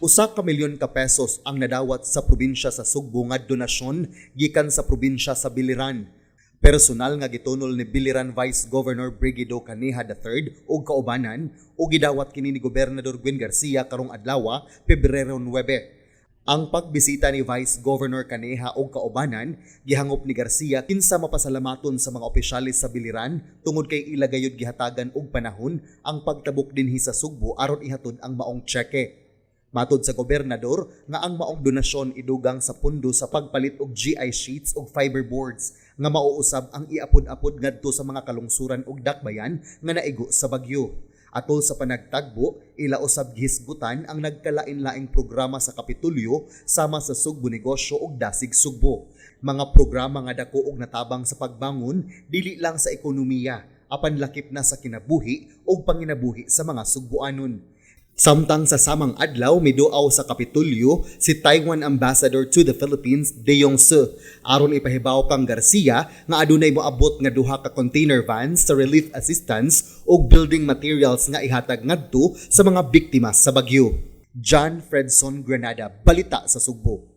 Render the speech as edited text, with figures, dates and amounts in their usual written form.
1 milyon ka pesos ang nadawat sa probinsya sa Sugbo nga donasyon gikan sa probinsya sa Biliran. Personal nga gitunol ni Biliran Vice Governor Brigido Caneja III og kaubanan o gidawat kini ni Gobernador Gwen Garcia karong adlaw, Pebrero 9. Ang pagbisita ni Vice Governor Caneja og kaubanan gihangop ni Garcia kinsa mapasalamaton sa mga opisyalis sa Biliran tungod kay ila gayud gihatagan og panahon ang pagtabok dinhi sa Sugbo aron ihatod ang maong tseke. Matod sa gobernador nga ang maong donasyon idugang sa pundo sa pagpalit og GI sheets og fiberboards nga mauusab ang iapod-apod ngadto sa mga kalungsuran ug dakbayan nga naigo sa bagyo. Atol sa panagtagbo, ila usab gihisgutan ang nagkalain-laing programa sa Kapitulyo sama sa Sugbo Negosyo ug Dasig Sugbo. Mga programa nga dako og natabang sa pagbangon dili lang sa ekonomiya, apan lakip na sa kinabuhi ug panginabuhi sa mga Sugboanon. Samtang sa samang adlaw miduaw sa Kapitulyo si Taiwan Ambassador to the Philippines De Yong Se aron ipahibaw kang Garcia nga adunay moabot nga 2 ka container vans sa relief assistance ug building materials nga ihatag ngadto sa mga biktima sa bagyo. John Fredson Granada, Balita sa Sugbo.